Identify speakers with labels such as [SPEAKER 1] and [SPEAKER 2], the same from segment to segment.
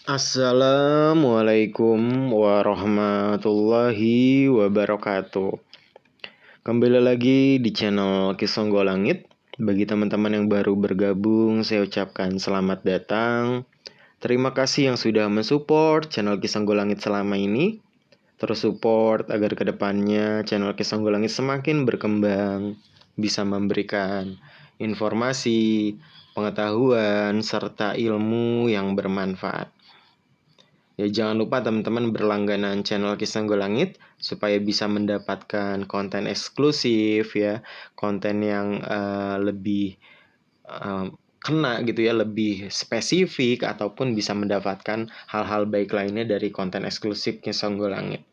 [SPEAKER 1] Assalamualaikum warahmatullahi wabarakatuh. Kembali lagi di channel Kisonggo Langit. Bagi teman-teman yang baru bergabung, saya ucapkan selamat datang. Terima kasih yang sudah mensupport channel Kisonggo Langit selama ini. Terus support agar kedepannya channel Kisonggo Langit semakin berkembang, bisa memberikan informasi, pengetahuan, serta ilmu yang bermanfaat. Ya, jangan lupa teman-teman berlangganan channel Kisonggo Langit supaya bisa mendapatkan konten eksklusif ya, konten yang lebih kena gitu ya, lebih spesifik ataupun bisa mendapatkan hal-hal baik lainnya dari konten eksklusif Kisonggo Langit.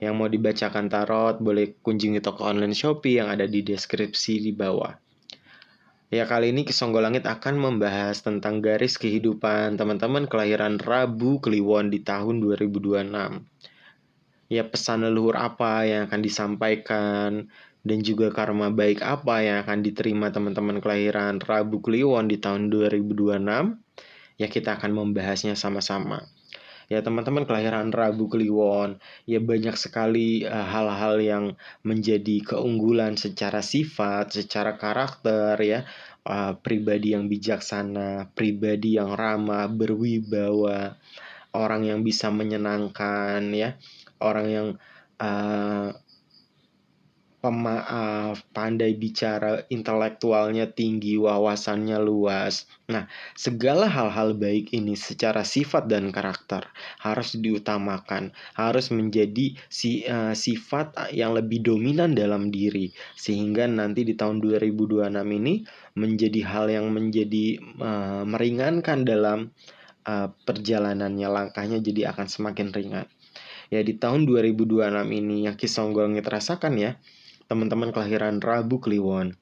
[SPEAKER 1] Yang mau dibacakan tarot boleh kunjungi toko online Shopee yang ada di deskripsi di bawah. Ya, kali ini Kisonggo Langit akan membahas tentang garis kehidupan teman-teman kelahiran Rabu Kliwon di tahun 2026. Ya, pesan leluhur apa yang akan disampaikan dan juga karma baik apa yang akan diterima teman-teman kelahiran Rabu Kliwon di tahun 2026. Ya, kita akan membahasnya sama-sama. Ya, teman-teman kelahiran Rabu Kliwon, ya banyak sekali hal-hal yang menjadi keunggulan secara sifat, secara karakter ya. Pribadi yang bijaksana, pribadi yang ramah, berwibawa, orang yang bisa menyenangkan ya, orang yang pemaaf, pandai bicara, intelektualnya tinggi, wawasannya luas. Nah, segala hal-hal baik ini secara sifat dan karakter harus diutamakan, harus menjadi sifat yang lebih dominan dalam diri, sehingga nanti di tahun 2026 ini menjadi hal yang menjadi meringankan dalam perjalanannya, langkahnya jadi akan semakin ringan. Ya, di tahun 2026 ini yang Kisonggo Langit rasakan ya, teman-teman kelahiran Rabu Kliwon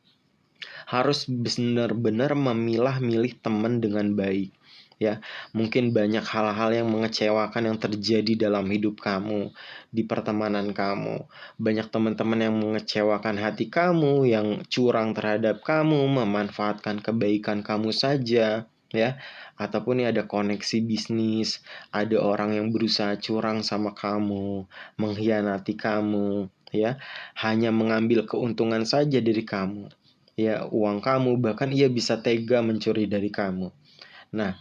[SPEAKER 1] harus benar-benar memilah-milih teman dengan baik ya. Mungkin banyak hal-hal yang mengecewakan yang terjadi dalam hidup kamu, di pertemanan kamu. Banyak teman-teman yang mengecewakan hati kamu, yang curang terhadap kamu, memanfaatkan kebaikan kamu saja ya. Ataupun ada koneksi bisnis, ada orang yang berusaha curang sama kamu, mengkhianati kamu ya, hanya mengambil keuntungan saja dari kamu ya, uang kamu, bahkan ia bisa tega mencuri dari kamu. Nah,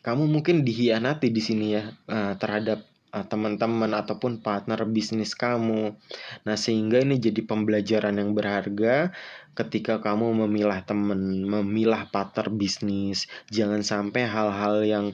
[SPEAKER 1] kamu mungkin dikhianati di sini ya, terhadap teman-teman ataupun partner bisnis kamu. Nah, sehingga ini jadi pembelajaran yang berharga ketika kamu memilah teman, memilah partner bisnis. Jangan sampai hal-hal yang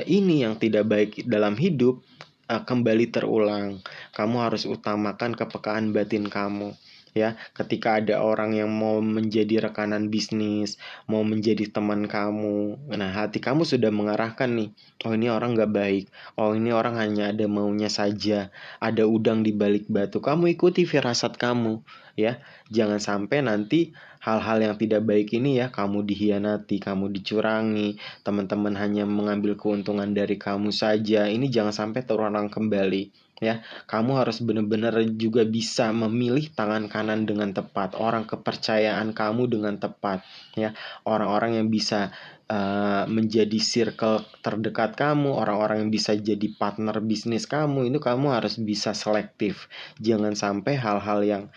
[SPEAKER 1] ini yang tidak baik dalam hidup kembali terulang. Kamu harus utamakan kepekaan batin kamu ya. Ketika ada orang yang mau menjadi rekanan bisnis, mau menjadi teman kamu, nah hati kamu sudah mengarahkan nih, oh ini orang gak baik, oh ini orang hanya ada maunya saja, ada udang di balik batu. Kamu ikuti firasat kamu ya. Jangan sampai nanti hal-hal yang tidak baik ini ya, kamu dikhianati, kamu dicurangi, teman-teman hanya mengambil keuntungan dari kamu saja. Ini jangan sampai terulang kembali ya. Kamu harus benar-benar juga bisa memilih tangan kanan dengan tepat, orang kepercayaan kamu dengan tepat ya, orang-orang yang bisa menjadi circle terdekat kamu, orang-orang yang bisa jadi partner bisnis kamu. Itu kamu harus bisa selektif. Jangan sampai hal-hal yang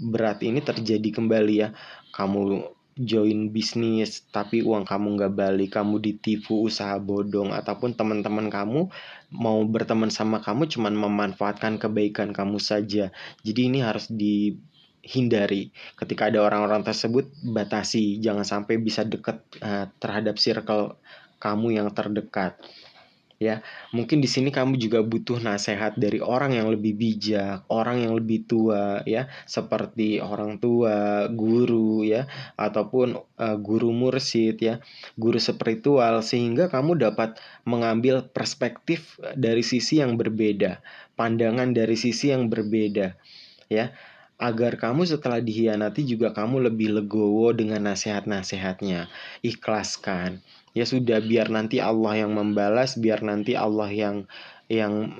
[SPEAKER 1] berat ini terjadi kembali ya. Kamu join bisnis tapi uang kamu nggak balik, kamu ditipu, usaha bodong, ataupun teman-teman kamu mau berteman sama kamu cuman memanfaatkan kebaikan kamu saja. Jadi ini harus dihindari. Ketika ada orang-orang tersebut, batasi, jangan sampai bisa dekat terhadap circle kamu yang terdekat ya. Mungkin di sini kamu juga butuh nasihat dari orang yang lebih bijak, orang yang lebih tua ya, seperti orang tua, guru ya, ataupun guru mursyid ya, guru spiritual, sehingga kamu dapat mengambil perspektif dari sisi yang berbeda, pandangan dari sisi yang berbeda ya, agar kamu setelah dikhianati juga kamu lebih legowo dengan nasihat-nasihatnya. Ikhlaskan. Ya sudah, biar nanti Allah yang membalas, biar nanti Allah yang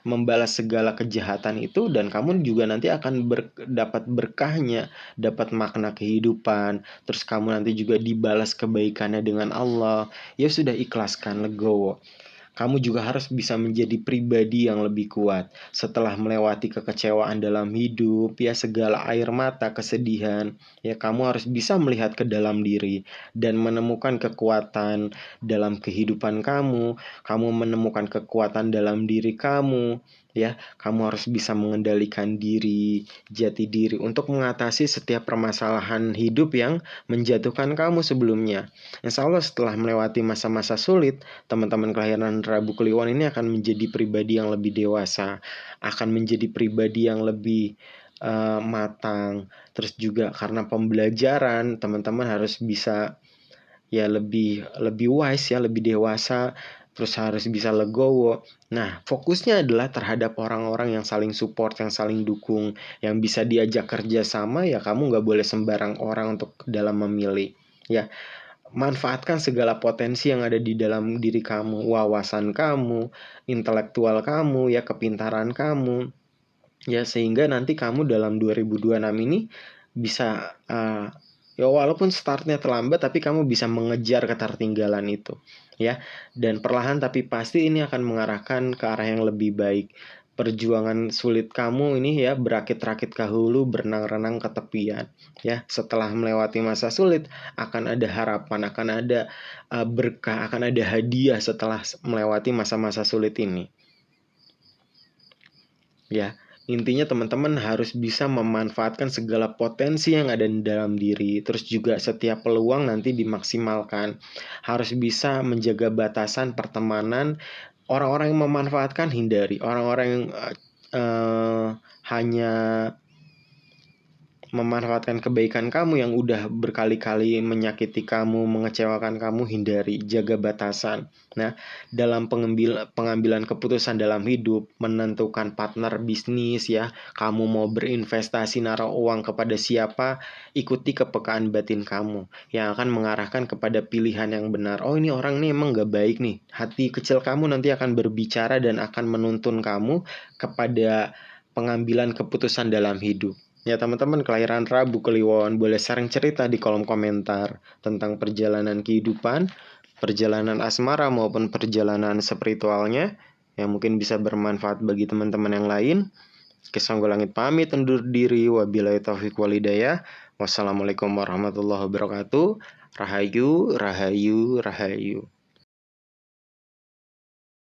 [SPEAKER 1] membalas segala kejahatan itu, dan kamu juga nanti akan dapat berkahnya, dapat makna kehidupan. Terus kamu nanti juga dibalas kebaikannya dengan Allah. Ya sudah, ikhlaskan, legowo. Kamu juga harus bisa menjadi pribadi yang lebih kuat. Setelah melewati kekecewaan dalam hidup, ya segala air mata, kesedihan, ya kamu harus bisa melihat ke dalam diri dan menemukan kekuatan dalam kehidupan kamu. Kamu menemukan kekuatan dalam diri kamu, ya. Kamu harus bisa mengendalikan diri, jati diri untuk mengatasi setiap permasalahan hidup yang menjatuhkan kamu sebelumnya. Insya Allah setelah melewati masa-masa sulit, teman-teman kelahiran Rabu Kliwon ini akan menjadi pribadi yang lebih dewasa, akan menjadi pribadi yang lebih matang. Terus juga karena pembelajaran, teman-teman harus bisa ya lebih wise, ya lebih dewasa, terus harus bisa legowo. Nah, fokusnya adalah terhadap orang-orang yang saling support, yang saling dukung, yang bisa diajak kerja sama. Ya kamu nggak boleh sembarang orang untuk dalam memilih, ya. Manfaatkan segala potensi yang ada di dalam diri kamu, wawasan kamu, intelektual kamu, ya kepintaran kamu, ya sehingga nanti kamu dalam 2026 ini bisa ya walaupun startnya terlambat, tapi kamu bisa mengejar ketertinggalan itu, ya. Dan perlahan tapi pasti ini akan mengarahkan ke arah yang lebih baik. Perjuangan sulit kamu ini ya berakit-rakit ke hulu, berenang-renang ke tepian, ya. Setelah melewati masa sulit akan ada harapan, akan ada berkah, akan ada hadiah setelah melewati masa-masa sulit ini, ya. Intinya teman-teman harus bisa memanfaatkan segala potensi yang ada di dalam diri. Terus juga setiap peluang nanti dimaksimalkan. Harus bisa menjaga batasan pertemanan. Orang-orang yang memanfaatkan hindari. Orang-orang yang hanya memanfaatkan kebaikan kamu yang udah berkali-kali menyakiti kamu, mengecewakan kamu, hindari, jaga batasan. Nah, dalam pengambilan keputusan dalam hidup, menentukan partner bisnis, ya, kamu mau berinvestasi, naruh uang kepada siapa, ikuti kepekaan batin kamu yang akan mengarahkan kepada pilihan yang benar. Oh, ini orang nih emang gak baik nih. Hati kecil kamu nanti akan berbicara dan akan menuntun kamu kepada pengambilan keputusan dalam hidup. Ya teman-teman kelahiran Rabu Kliwon, boleh sharing cerita di kolom komentar tentang perjalanan kehidupan, perjalanan asmara maupun perjalanan spiritualnya yang mungkin bisa bermanfaat bagi teman-teman yang lain. Kisonggolangit pamit undur diri, wabillahi taufiq walhidayah. Wassalamualaikum warahmatullahi wabarakatuh. Rahayu, rahayu, rahayu.